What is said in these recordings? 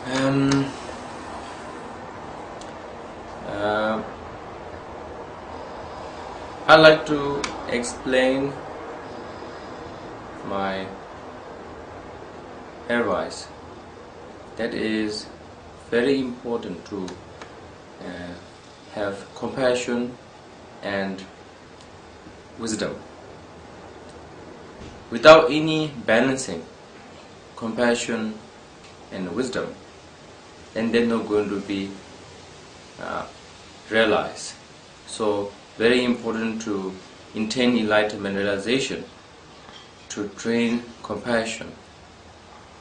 Um, I like to explain my advice. That is very important to have compassion and wisdom. Without any balancing compassion and wisdom, then they're not going to be realized. So very important to attain enlightenment realization, to train compassion.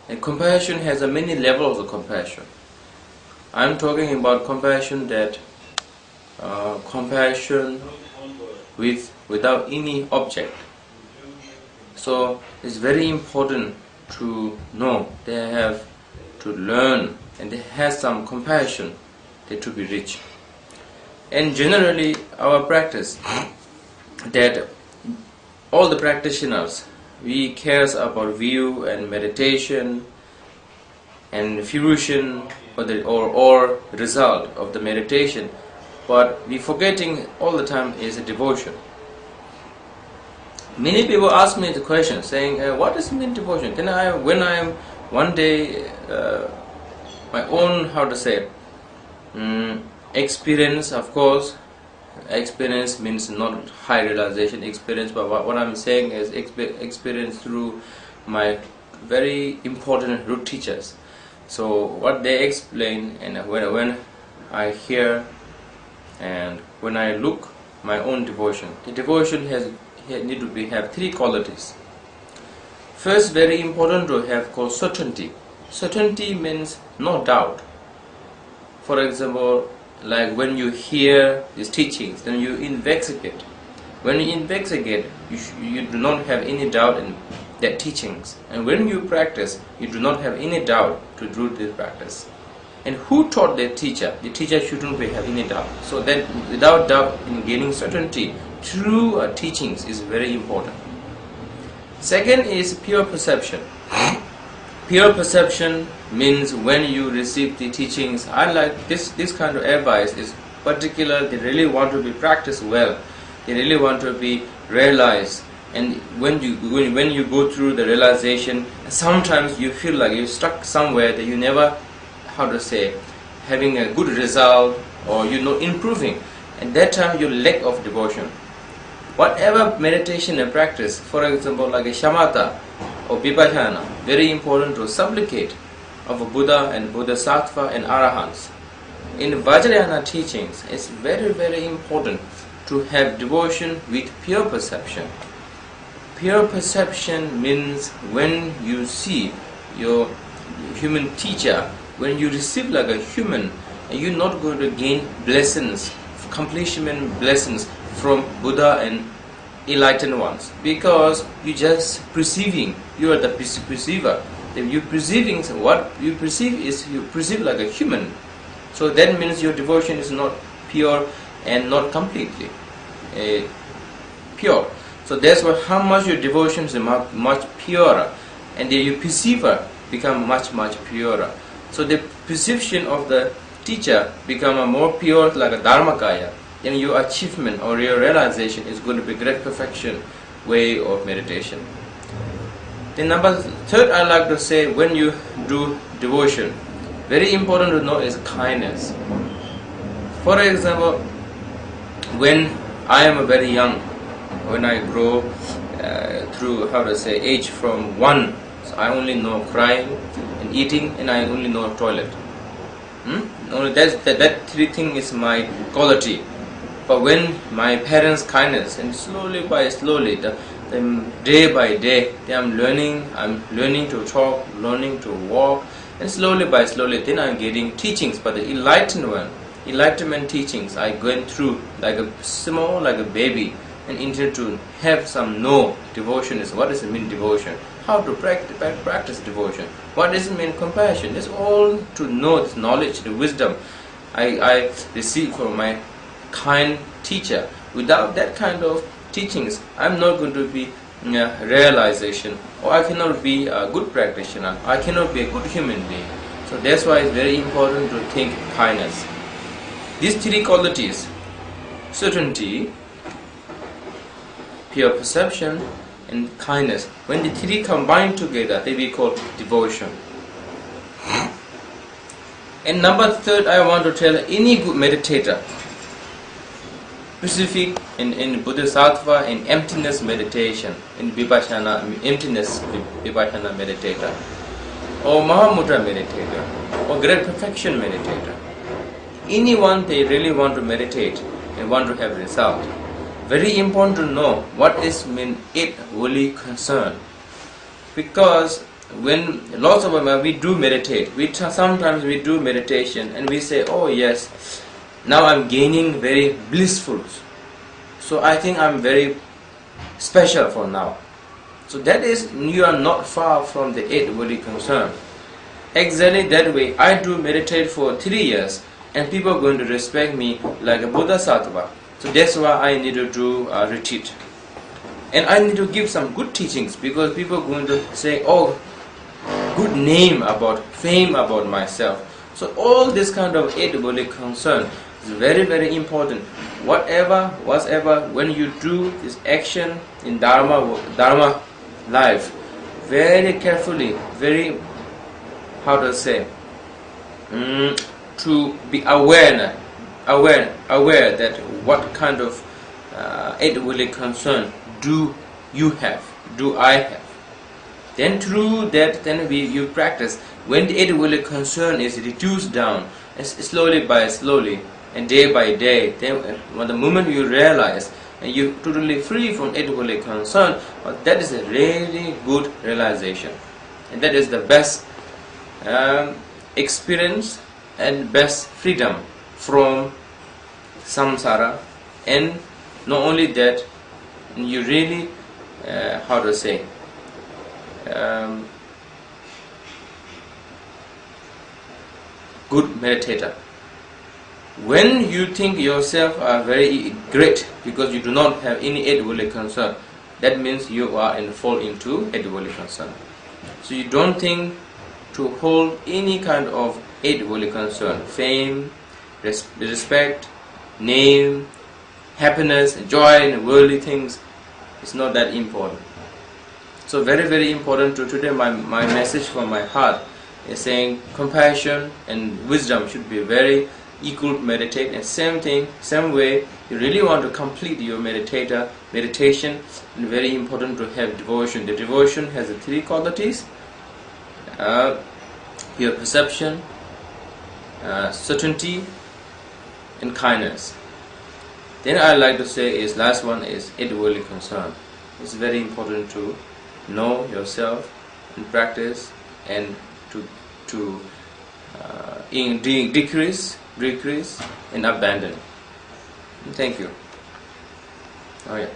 And compassion has a many levels of compassion. I'm talking about compassion that compassion without any object. So it's very important to know, they have to learn, and they have some compassion that to be rich. And generally our practice, that all the practitioners, we cares about view and meditation and fruition or result of the meditation, but we forgetting all the time is a devotion. Many people ask me the question saying, what does mean devotion? Can I, when I am one day my own, how to say, experience, of course, experience means not high realization experience, but what I'm saying is experience through my very important root teachers. So what they explain, and when I hear and when I look my own devotion, the devotion have three qualities. First, very important to have called certainty. Certainty means no doubt. For example, like when you hear these teachings, then you investigate. When you investigate, you do not have any doubt in that teachings. And when you practice, you do not have any doubt to do this practice. And who taught the teacher? The teacher shouldn't have any doubt. So that without doubt in gaining certainty through teachings is very important. Second is pure perception. Pure perception means when you receive the teachings, I like this kind of advice is particular, they really want to be practiced well, they really want to be realized. And when you go through the realization, sometimes you feel like you're stuck somewhere that you never, how to say, having a good result or improving. At that time you lack of devotion. Whatever meditation and practice, for example like a shamatha or vipassana, very important to supplicate of a Buddha and Bodhisattva and Arahants. In Vajrayana teachings, it's very, very important to have devotion with pure perception. Pure perception means when you see your human teacher, when you receive like a human, you're not going to gain blessings, completion blessings from Buddha and enlightened ones, because you just perceiving, you are the perceiver. You perceiving what you perceive is you perceive like a human. So that means your devotion is not pure and not completely pure. So that's why how much your devotion is much purer, and then your perceiver become much purer. So the perception of the teacher become a more pure like a dharmakaya. Then your achievement or your realization is going to be great perfection way of meditation. Then number third, I like to say, when you do devotion, very important to know is kindness. For example, when I am very young, when I grow through, how to say, age from 1, so I only know crying and eating, and I only know toilet. Only that three things is my quality. But when my parents' kindness, and slowly by slowly, the day by day, I'm learning to talk, learning to walk, and slowly by slowly, then I'm getting teachings. But the enlightenment teachings, I went through like a small, like a baby, and intend to have some devotion is what does it mean devotion? How to practice devotion? What does it mean compassion? It's all to know this knowledge, the wisdom I received from my kind teacher. Without that kind of teachings, I'm not going to be realization, or I cannot be a good practitioner, I cannot be a good human being. So that's why it's very important to think kindness. These three qualities, certainty, pure perception, and kindness, when the three combine together, they be called devotion. And number third, I want to tell any good meditator, specific in Bodhisattva and emptiness meditation, in Vipassana, emptiness Vipassana meditator, or Mahamudra meditator, or great perfection meditator. Anyone they really want to meditate and want to have result, very important to know what is mean it really concern. Because when lots of them we do meditate, sometimes we do meditation and we say, oh yes, now I'm gaining very blissful, so I think I'm very special for now. So that is, you are not far from the eight worldly concern. Exactly that way, I do meditate for 3 years and people are going to respect me like a Bodhisattva. So that's why I need to do a retreat. And I need to give some good teachings, because people are going to say, oh, good name about, fame about myself. So all this kind of eight worldly concern is very, very important. Whatever, when you do this action in Dharma life, very carefully, very, how to say, to be aware that what kind of eight worldly concern do you have, do I have. Then through that, then you practice. When the eight worldly concern is reduced down, slowly by slowly, and day by day, then when the moment you realize and you're totally free from eight worldly concern, that is a really good realization, and that is the best experience and best freedom from samsara. And not only that, you really how to say, good meditator. When you think yourself are very great because you do not have any eight worldly concern, that means you are fall into eight worldly concern. So you don't think to hold any kind of eight worldly concern, fame, respect, name, happiness, joy, and worldly things. It's not that important. So very, very important to today. My message from my heart is saying compassion and wisdom should be very equal to meditate, and same thing, same way, you really want to complete your meditation, and very important to have devotion. The devotion has the three qualities: your perception, certainty, and kindness. Then I like to say is last one is eight worldly concern. It's very important to know yourself and practice, and to decrease and abandon. Thank you. Oh yeah.